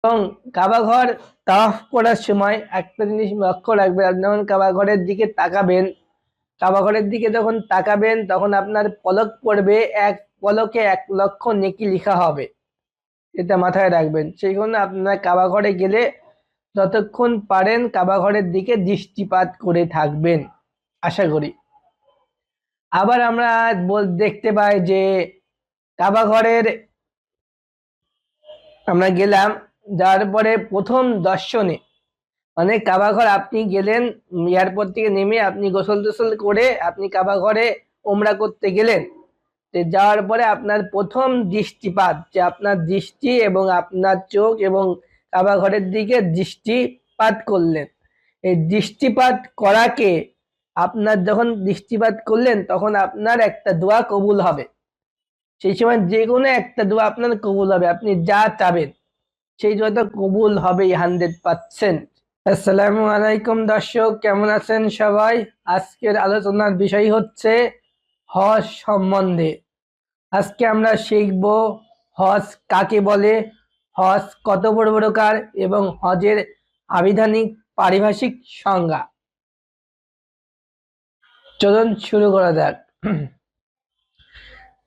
এবং কাবা ঘর তাওয়াফ করার সময় একটা জিনিস লক্ষ্য রাখবেন। আপনি যখন কাবা ঘরের দিকে তাকাবেন, কাবা ঘরের দিকে যখন তাকাবেন তখন আপনার পলক পড়বে, এক পলকে 1,00,000 নেকি লেখা হবে। এটা মাথায় রাখবেন। সেই জন্য আপনারা কাবা ঘরে গেলে যতক্ষণ পারেন কাবা ঘরের দিকে দৃষ্টিপাত করে থাকবেন, আশা করি। আবার আমরা দেখতে পাই যে কাবা ঘরের আমরা গেলাম, যার পরে প্রথম দর্শনে মানে কাবা ঘর আপনি গেলেন, এয়ারপোর্ট থেকে নেমে আপনি গোসল টোসল করে আপনি কাবা ঘরে ওমরা করতে গেলেন। যাওয়ার পরে আপনার প্রথম দৃষ্টিপাত, যে আপনার দৃষ্টি এবং আপনার চোখ এবং কাবা ঘরের দিকে দৃষ্টিপাত করলেন, এই দৃষ্টিপাত করাকে আপনার যখন দৃষ্টিপাত করলেন তখন আপনার একটা দোয়া কবুল হবে। সেই সময় যে কোনো একটা দোয়া আপনার কবুল হবে, আপনি যা চাবেন সেই দোয়াটা কবুল হবেই 100%। আসসালামু আলাইকুম দর্শক, কেমন আছেন সবাই? আজকের আলোচনার বিষয় হচ্ছে হজ সম্বন্ধে। আজকে আমরা শিখব হজ কাকে বলে, হজ কত প্রকার এবং হজের আবিধানিক পারিভাষিক সংজ্ঞা। চলুন শুরু করা যাক।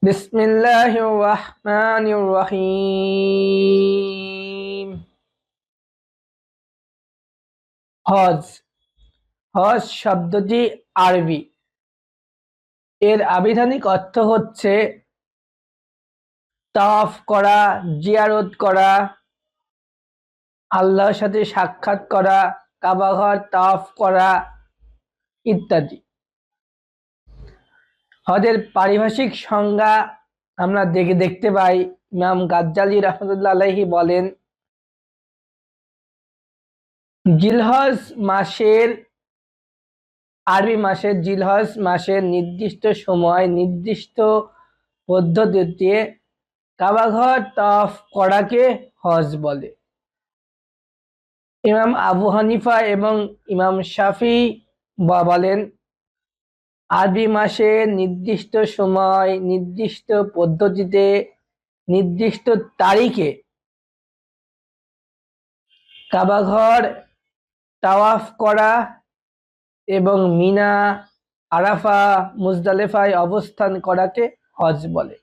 বিসমিল্লাহির রহমানির রহিম। হজ, হজ শব্দটি আরবি। এর আবিধানিক অর্থ হচ্ছে তাওয়াফ করা, জিয়ারত করা, আল্লাহর সাথে সাক্ষাৎ করা, কাবা ঘর তাওয়াফ করা ইত্যাদি। হজের পারিভাষিক সংজ্ঞা আমরা দেখতে পাই, ইমাম গাজ্জালি রাহমাতুল্লাহ আলাইহি বলেন, জিলহজ মাসের, আরবি মাসের জিলহজ মাসের নির্দিষ্ট সময় নির্দিষ্ট পদ্ধতিতে কাবা ঘর তাওয়াফ করাকে হজ বলে। ইমাম আবু হানিফা এবং ইমাম শাফি বলেন, আরবি মাসে নির্দিষ্ট সময় নির্দিষ্ট পদ্ধতিতে নির্দিষ্ট তারিখে কাবা ঘর তাওয়াফ করা এবং মিনা, আরাফা, মুজদালেফায় অবস্থান করাকে হজ বলে।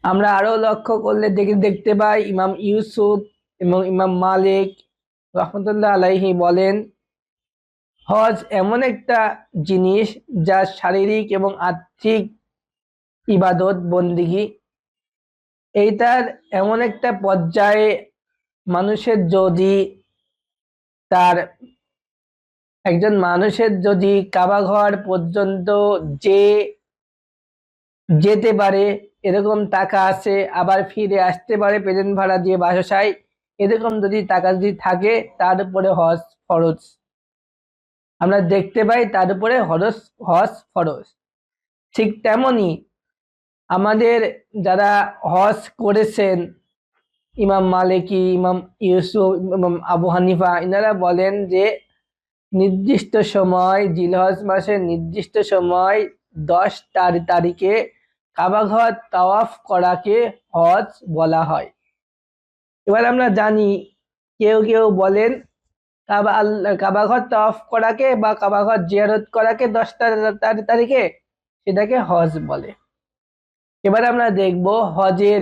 আমরা আরো লক্ষ্য করলে দেখতে পাই, ইমাম ইউসুফ এবং ইমাম মালিক রহমতুল্লাহ আলাইহি বলেন, হজ এমন একটা জিনিস যা শারীরিক এবং আর্থিক ইবাদত বন্দিগি। এইটার এমন একটা পর্যায়ে মানুষের যদি তার একজন মানুষের যদি কাবা ঘর পর্যন্ত যেতে পারে, এরকম টাকা আছে, আবার ফিরে আসতে পারে প্লেন ভাড়া দিয়ে বাসায়, এরকম যদি টাকা যদি থাকে তার উপরে হজ ফরজ। আমরা দেখতে পাই তার উপরে হজ ফরজ। ঠিক তেমনি আমাদের যারা হজ করেছেন, ইমাম মালিকি, ইমাম ইউসুফ, ইমাম আবু হানিফা, এনারা বলেন যে নির্দিষ্ট সময় জিলহজ মাসের নির্দিষ্ট সময় 10 তারিখে কাবা ঘর তাওয়াফ করাকে হজ বলা হয়। এবার আমরা জানি কেউ কেউ বলেন কাবা ঘর তাওয়াফ করাকে বা কাবা ঘর জিয়ারত করাকে 10 তারিখে, সেটাকে হজ বলে। এবার আমরা দেখব হজের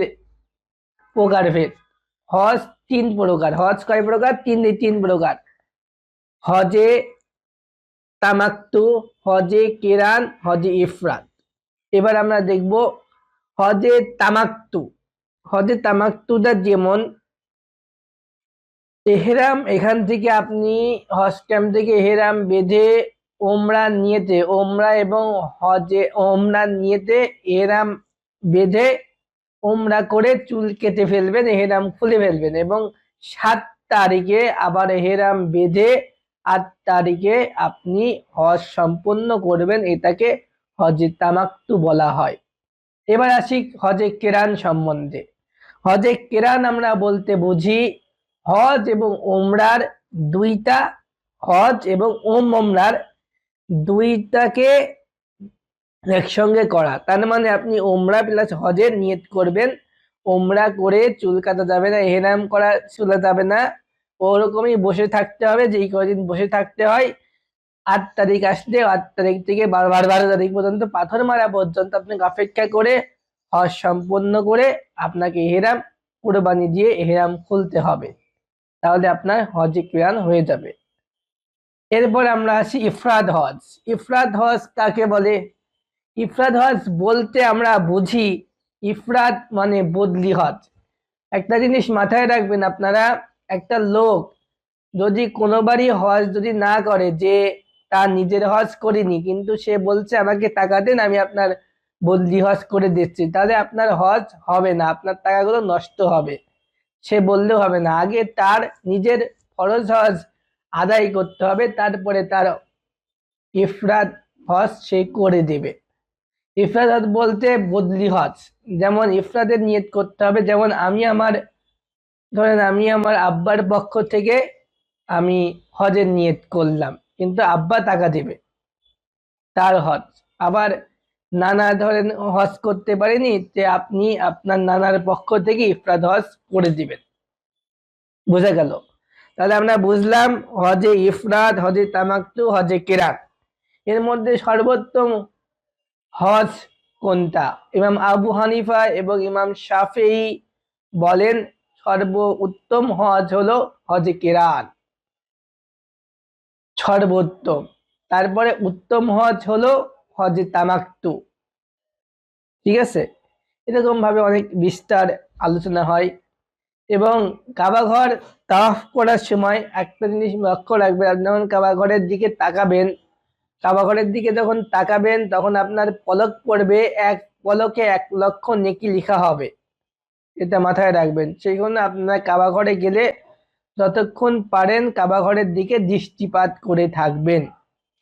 প্রকারভেদ। হজ 3 প্রকার। হজ কয় প্রকার? তিন প্রকার। হজে তামাক্তু, হজে কিরান, হজে ইফরাদ। এবার আমরা দেখব হজে তামাক্তু। হজে তামাক্তুটা যেমন, এহরাম, এখান থেকে আপনি হজ ক্যাম্প থেকে এহরাম বেঁধে ওমরা নিয়েতে, ওমরা এবং হজে ওমরা নিয়েতে এহরাম বেঁধে ওমরা করে চুল কেটে ফেলবেন, এহরাম খুলে ফেলবেন এবং 7 তারিখে আবার এহরাম বেঁধে 8 তারিখে আপনি হজ সম্পন্ন করবেন, এটাকে হজে তামাক্তু বলা হয়। এবার আসি হজে কেরান সম্বন্ধে। হজে কেরান আমরা বলতে বুঝি হজ এবং ওমরার দুইটা, হজ এবং ওমরার দুইটাকে একসঙ্গে করা। তার মানে আপনি ওমরা প্লাস হজের নিয়ত করবেন, ওমরা করে চুল কাটা যাবে না, এহরাম করা চুলা যাবে না, ওরকমই বসে থাকতে হবে, যেই কয়দিন বসে থাকতে হয়। 8 তারিখ আসলে 8 তারিখ থেকে 12 তারিখ পর্যন্ত, পাথর মারা পর্যন্ত আপনাকে অপেক্ষা করে হজ সম্পন্ন করে আপনাকে এহরাম কুরবানি দিয়ে এহরাম খুলতে হবে, তাহলে আপনার হজে কিরান হয়ে যাবে। এরপর আমরা আসি ইফরাদ হজ। ইফরাদ হজ কাকে বলে? ইফরাদ হজ বলতে আমরা বুঝি, ইফরাদ মানে বদলি হজ। একটা জিনিস মাথায় রাখবেন আপনারা, একটা লোক যদি কোনোবারই হজ যদি না করে, যে তার নিজের হজ করিনি কিন্তু সে বলছে আমাকে টাকা দেন আমি আপনার বদলি হজ করে দিচ্ছি, তাহলে আপনার হজ হবে না, আপনার টাকাগুলো নষ্ট হবে। সে বললেও হবে না, আগে তার নিজের ফরজ হজ আদায় করতে হবে, তারপরে তার ইফরাদ হজ সে করে দেবে। ইফরাদ হজ বলতে বদলি হজ, যেমন ইফরাদের নিয়ত করতে হবে, যেমন ধরেন আমি আমার আব্বার পক্ষ থেকে আমি হজের নিয়ত করলাম, কিন্তু আব্বা টাকা দেবে, তার হজ। আবার নানা ধরেন হজ করতে পারেনি, যে আপনি আপনার নানার পক্ষ থেকে ইফরাদ হজ করে দিবেন। বোঝা গেল? তাহলে আমরা বুঝলাম হজে ইফরাদ, হজে তামাক্তু, হজে কিরাত। এর মধ্যে সর্বোত্তম হজ কোনটা? ইমাম আবু হানিফা এবং ইমাম শাফিঈ বলেন সর্বোত্তম হজ হলো হজে কিরাত, সর্বোত্তম। তারপরে উত্তম হজ হলো হজে তামাক্তু। ঠিক আছে, এরকম ভাবে অনেক বিস্তার আলোচনা হয়। এবং কাবা ঘর তাওয়াফ করার সময় একটা জিনিস লক্ষ্য রাখবেন, আপনি যখন কাবা ঘরের দিকে তাকাবেন, কাবা ঘরের দিকে যখন তাকাবেন তখন আপনার পলক পড়বে, এক পলকে 1 লক্ষ নেকি লেখা হবে, এটা মাথায় রাখবেন। সেই জন্য আপনারা কাবা ঘরে গেলে যতক্ষণ পারেন কাবা ঘরের দিকে দৃষ্টিপাত করে থাকবেন,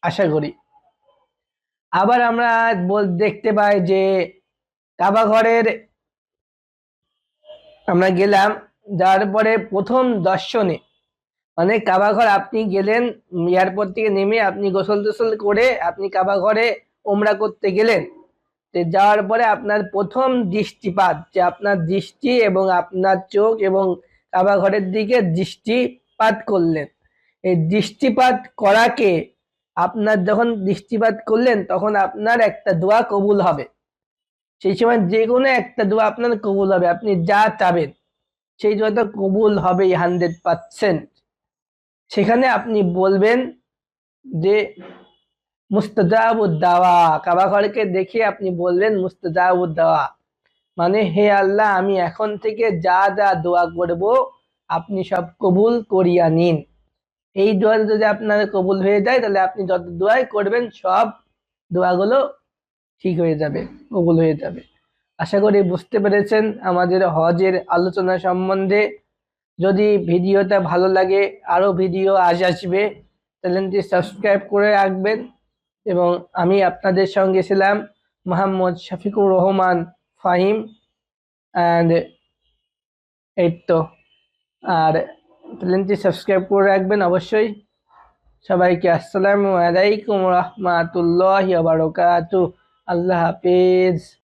আশা করি। আবার আমরা দেখতে পাই যে কাবা ঘরের আমরা গেলাম, যার পরে প্রথম দর্শনে, মানে কাবা ঘর আপনি গেলেন, এয়ারপোর্ট থেকে নেমে আপনি গোসল টোসল করে আপনি কাবা ঘরে ওমরা করতে গেলেন, যাওয়ার পরে আপনার প্রথম দৃষ্টিপাত, যে আপনার দৃষ্টি এবং আপনার চোখ এবং কাবা ঘরের দিকে দৃষ্টিপাত করলেন, এই দৃষ্টিপাত করাকে আপনার যখন দৃষ্টিপাত করলেন তখন আপনার একটা দোয়া কবুল হবে। সেই সময় যে কোনো একটা দোয়া আপনার কবুল হবে, আপনি যা চাবেন সেই দোয়াটা কবুল হবেই 100%। সেখানে আপনি বলবেন যে মুস্তাজাবুদ দাওয়া, কাবা ঘরকে দেখে আপনি বলবেন মুস্তাজাবুদ দাওয়া, মানে হে আল্লাহ আমি এখন থেকে যা যা দোয়া করব আপনি সব কবুল করিয়া নিন। এই দোয়া যদি আপনার কবুল হয়ে যায় তাহলে আপনি যত দোয়াই করবেন সব দোয়াগুলো ঠিক হয়ে যাবে, কবুল হয়ে যাবে। আশা করি বুঝতে পেরেছেন আমাদের হজের আলোচনা সম্বন্ধে। যদি ভিডিওটা ভালো লাগে, আরো ভিডিও আসবে, চ্যানেলটি সাবস্ক্রাইব করে রাখবেন। এবং আমি আপনাদের সঙ্গে ছিলাম মোহাম্মদ শফিকুর রহমান ফাহিম, অ্যান্ড এই তো, আর চ্যানেলটি সাবস্ক্রাইব করে রাখবেন অবশ্যই। সবাইকে আসসালামু আলাইকুম রহমাতুল্লাহি ওয়া বারাকাতুহু। আল্লাহ হাফেজ।